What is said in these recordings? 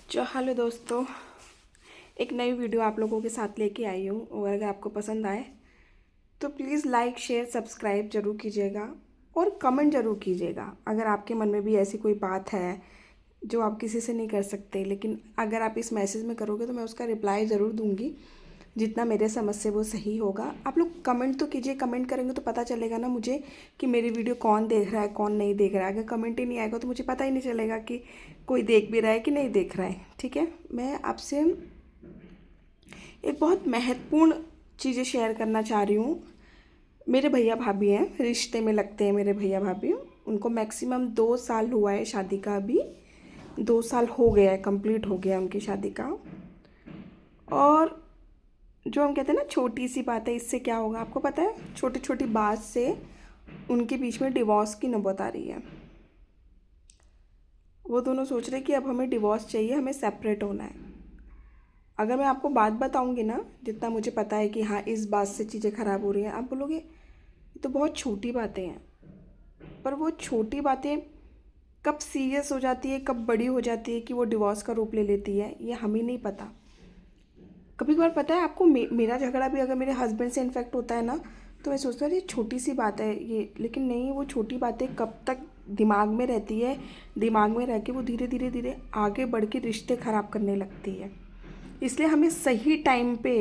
Hello दोस्तों, एक नई वीडियो आप लोगों के साथ लेके आई हूँ। और अगर आपको पसंद आए तो प्लीज़ लाइक शेयर सब्सक्राइब ज़रूर कीजिएगा और कमेंट ज़रूर कीजिएगा। अगर आपके मन में भी ऐसी कोई बात है जो आप किसी से नहीं कर सकते, लेकिन अगर आप इस मैसेज में करोगे तो मैं उसका रिप्लाई ज़रूर दूँगी। जितना मेरे समझ से वो सही होगा। आप लोग कमेंट तो कीजिए, कमेंट करेंगे तो पता चलेगा ना मुझे कि मेरी वीडियो कौन देख रहा है कौन नहीं देख रहा है। अगर कमेंट ही नहीं आएगा तो मुझे पता ही नहीं चलेगा कि कोई देख भी रहा है कि नहीं देख रहा है। ठीक है, मैं आपसे एक बहुत महत्वपूर्ण चीज़ें शेयर करना चाह रही हूँ। मेरे भैया भाभी हैं, रिश्ते में लगते हैं मेरे भैया भाभी। उनको मैक्सिमम 2 साल हुआ है शादी का। अभी 2 साल हो गया है, कंप्लीट हो गया उनकी शादी का। और जो हम कहते हैं ना छोटी सी बात है, इससे क्या होगा आपको पता है? छोटी छोटी बात से उनके बीच में डिवोर्स की नौबत आ रही है। वो दोनों सोच रहे कि अब हमें डिवोर्स चाहिए, हमें सेपरेट होना है। अगर मैं आपको बात बताऊंगी ना, जितना मुझे पता है कि हाँ इस बात से चीज़ें ख़राब हो रही हैं, आप बोलोगे ये तो बहुत छोटी बातें हैं। पर वो छोटी बातें कब सीरियस हो जाती है, कब बड़ी हो जाती है कि वो डिवोर्स का रूप ले लेती है, ये हमें नहीं पता। कभी कभार पता है आपको, मेरा झगड़ा भी अगर मेरे हस्बैंड से इन्फेक्ट होता है ना, तो मैं सोचता हूँ ये छोटी सी बात है ये, लेकिन नहीं, वो छोटी बातें कब तक दिमाग में रहती है। दिमाग में रह के वो धीरे धीरे धीरे आगे बढ़ के रिश्ते ख़राब करने लगती है। इसलिए हमें सही टाइम पे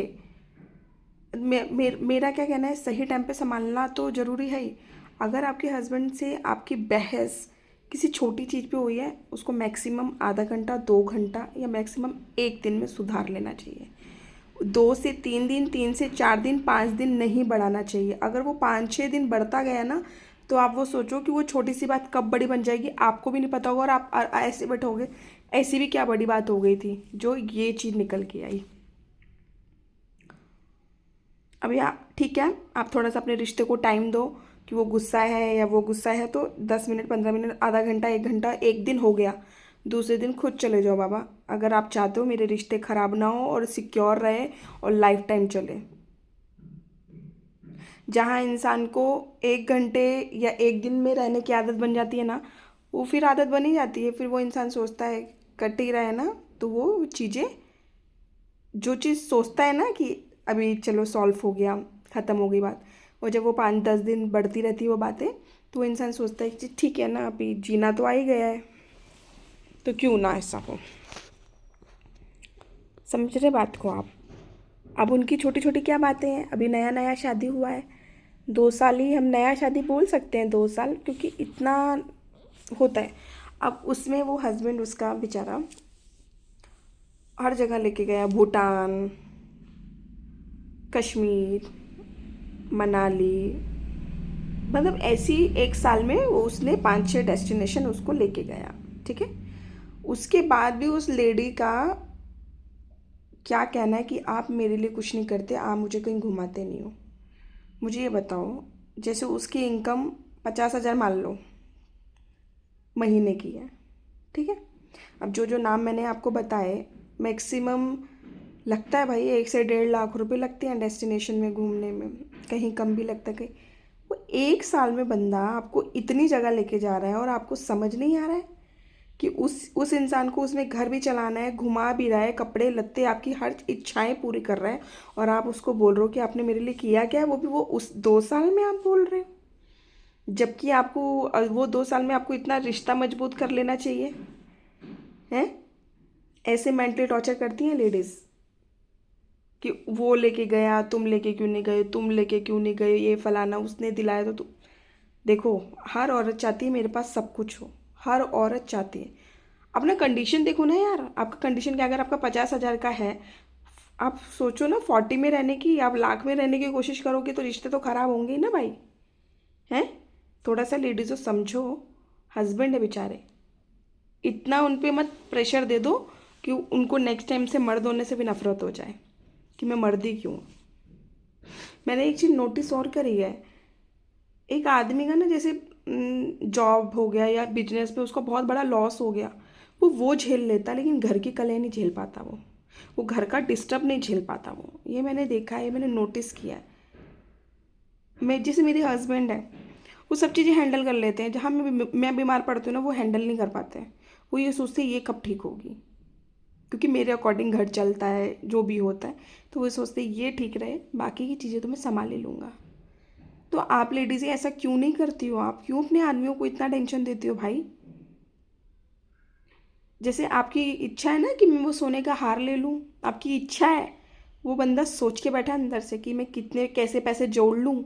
मेरा क्या कहना है, सही टाइम पे संभालना तो ज़रूरी है ही। अगर आपके हस्बैंड से आपकी बहस किसी छोटी चीज़ पे हुई है, उसको मैक्सिमम आधा घंटा 2 घंटा या मैक्सिमम एक दिन में सुधार लेना चाहिए। 2 से 3 दिन, 3 से 4 दिन, 5 दिन नहीं बढ़ाना चाहिए। अगर वो 5-6 दिन बढ़ता गया ना, तो आप वो सोचो कि वो छोटी सी बात कब बड़ी बन जाएगी आपको भी नहीं पता होगा। और आप ऐसे बैठोगे ऐसी भी क्या बड़ी बात हो गई थी जो ये चीज़ निकल के आई। अभी आप ठीक है, आप थोड़ा सा अपने रिश्ते को टाइम दो कि वो गुस्सा है या वो गुस्सा है, तो 10 मिनट 15 मिनट, आधा घंटा 1 घंटा, एक दिन हो गया, दूसरे दिन खुद चले जाओ बाबा। अगर आप चाहते हो मेरे रिश्ते खराब ना हो और सिक्योर रहे और लाइफ टाइम चले। जहाँ इंसान को 1 घंटे या एक दिन में रहने की आदत बन जाती है ना, वो फिर आदत बन ही जाती है। फिर वो इंसान सोचता है कट ही रहा है ना, तो वो चीज़ें, जो चीज़ सोचता है ना कि अभी चलो सॉल्व हो गया, ख़त्म हो गई बात, और जब वो 5-10 दिन बढ़ती रहती है वो बातें, तो वो इंसान सोचता है कि ठीक है ना, अभी जीना तो आ ही गया है, तो क्यों ना ऐसा हो। समझ रहे बात को आप? अब उनकी छोटी छोटी क्या बातें हैं, अभी नया नया शादी हुआ है। 2 साल ही हम नया शादी बोल सकते हैं, 2 साल, क्योंकि इतना होता है। अब उसमें वो हस्बैंड उसका बेचारा हर जगह लेके गया, भूटान, कश्मीर, मनाली, मतलब ऐसी 1 साल में वो उसने 5-6 डेस्टिनेशन उसको लेके गया। ठीक है, उसके बाद भी उस लेडी का क्या कहना है कि आप मेरे लिए कुछ नहीं करते, आप मुझे कहीं घुमाते नहीं हो। मुझे ये बताओ, जैसे उसकी इनकम 50,000 मान लो महीने की है, ठीक है। अब जो जो नाम मैंने आपको बताए, मैक्सिमम लगता है भाई 1 से 1.5 लाख रुपए लगते हैं डेस्टिनेशन में घूमने में, कहीं कम भी लगता है कहीं। वो 1 साल में बंदा आपको इतनी जगह लेके जा रहा है और आपको समझ नहीं आ रहा है कि उस इंसान को उसमें घर भी चलाना है, घुमा भी रहा है, कपड़े लत्ते, आपकी हर इच्छाएं पूरी कर रहा है, और आप उसको बोल रहे हो कि आपने मेरे लिए किया क्या है, वो भी वो उस 2 साल में आप बोल रहे हो। जबकि आपको वो 2 साल में आपको इतना रिश्ता मजबूत कर लेना चाहिए। हैं, ऐसे मेंटली टॉर्चर करती हैं लेडीज़ कि वो लेके गया, तुम लेके क्यों नहीं गए, तुम लेके क्यों नहीं गए, ये फलाना उसने दिलाया तो तुम। देखो, हर औरत चाहती है मेरे पास सब कुछ हो, हर औरत चाहती है। अपना कंडीशन देखो ना यार, आपका कंडीशन क्या? अगर आपका 50,000 का है, आप सोचो ना 40 में रहने की, आप लाख में रहने की कोशिश करोगे तो रिश्ते तो खराब होंगे ही ना भाई। हैं, थोड़ा सा लेडीज़ को समझो, हस्बैंड है बेचारे, इतना उन पे मत प्रेशर दे दो कि उनको नेक्स्ट टाइम से मर्द होने से भी नफरत हो जाए कि मैं मर्द ही क्यों। मैंने एक चीज़ नोटिस और करी है, एक आदमी का ना, जैसे जॉब हो गया या बिजनेस में उसको बहुत बड़ा लॉस हो गया, वो झेल लेता, लेकिन घर की कलह नहीं झेल पाता। वो घर का डिस्टर्ब नहीं झेल पाता। वो, ये मैंने देखा है, मैंने नोटिस किया है। मैं, जैसे मेरे हस्बैंड है, वो सब चीज़ें हैंडल कर लेते हैं, जहाँ मैं बीमार पड़ती हूँ ना वो हैंडल नहीं कर पाते हैं। वो ये सोचते हैं ये कब ठीक होगी। क्योंकि मेरे अकॉर्डिंग घर चलता है, जो भी होता है, तो वो सोचते ये ठीक रहे, बाकी की चीज़ें तो मैं संभाल ही लूँगा। तो आप लेडीज़ें ऐसा क्यों नहीं करती हो? आप क्यों अपने आदमियों को इतना टेंशन देती हो भाई? जैसे आपकी इच्छा है ना कि मैं वो सोने का हार ले लूँ, आपकी इच्छा है, वो बंदा सोच के बैठा है अंदर से कि मैं कितने कैसे पैसे जोड़ लूँ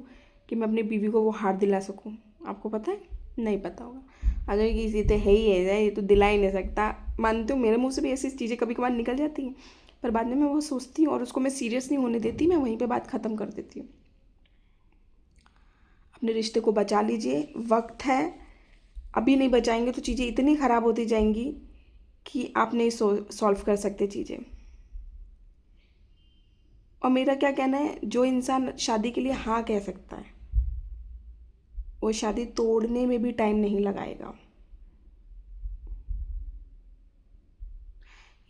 कि मैं अपनी बीवी को वो हार दिला सकूँ। आपको पता है? नहीं पता होगा। अगर किसी तो है ही ऐसा, ये तो दिला ही नहीं सकता। मानती हूँ मेरे मुँह से भी ऐसी चीज़ें कभी कभार निकल जाती हैं, पर बाद में मैं वो सोचती हूँ और उसको मैं सीरियस नहीं होने देती, मैं वहीं पे बात ख़त्म कर देती हूँ। अपने रिश्ते को बचा लीजिए, वक्त है। अभी नहीं बचाएंगे तो चीज़ें इतनी ख़राब होती जाएंगी कि आप नहीं सॉल्व कर सकते चीज़ें। और मेरा क्या कहना है, जो इंसान शादी के लिए हाँ कह सकता है वो शादी तोड़ने में भी टाइम नहीं लगाएगा।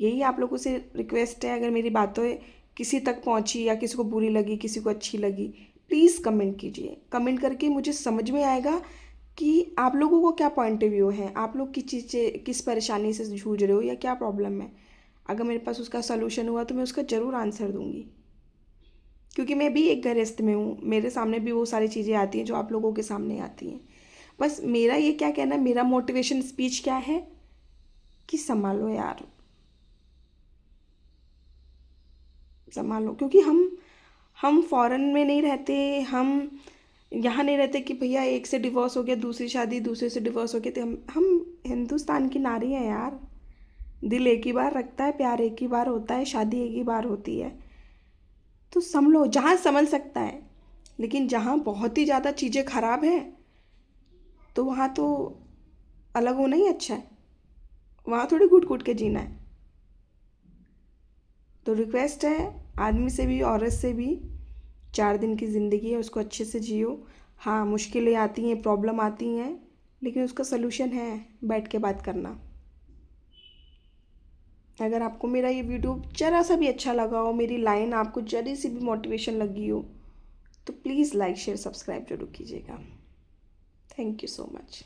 यही आप लोगों से रिक्वेस्ट है, अगर मेरी बातें किसी तक पहुंची या किसी को बुरी लगी, किसी को अच्छी लगी, प्लीज़ कमेंट कीजिए। कमेंट करके मुझे समझ में आएगा कि आप लोगों को क्या पॉइंट ऑफ व्यू है, आप लोग किस चीज़ से, किस परेशानी से जूझ रहे हो या क्या प्रॉब्लम है। अगर मेरे पास उसका सलूशन हुआ तो मैं उसका ज़रूर आंसर दूंगी, क्योंकि मैं भी एक गृहस्थ में हूँ, मेरे सामने भी वो सारी चीज़ें आती हैं जो आप लोगों के सामने आती हैं। बस मेरा ये क्या कहना है, मेरा मोटिवेशन स्पीच क्या है कि संभालो यार, संभालो। क्योंकि हम फॉरेन में नहीं रहते, हम यहाँ नहीं रहते कि भैया एक से डिवोर्स हो गया, दूसरी शादी, दूसरे से डिवोर्स हो गया। तो हम हिंदुस्तान की नारी हैं यार। दिल एक ही बार रखता है, प्यार एक ही बार होता है, शादी एक ही बार होती है। तो संभलो जहाँ संभल सकता है, लेकिन जहाँ बहुत ही ज़्यादा चीज़ें खराब हैं तो वहाँ तो अलग होना ही अच्छा है, वहाँ थोड़ी घुट घुट के जीना है। तो रिक्वेस्ट है आदमी से भी औरत से भी, 4 दिन की ज़िंदगी है, उसको अच्छे से जियो। हाँ, मुश्किलें आती हैं, प्रॉब्लम आती हैं, लेकिन उसका सलूशन है बैठ के बात करना। अगर आपको मेरा ये वीडियो ज़रा सा भी अच्छा लगा हो, मेरी लाइन आपको जरी सी भी मोटिवेशन लगी हो, तो प्लीज़ लाइक शेयर सब्सक्राइब जरूर कीजिएगा। Thank you so much.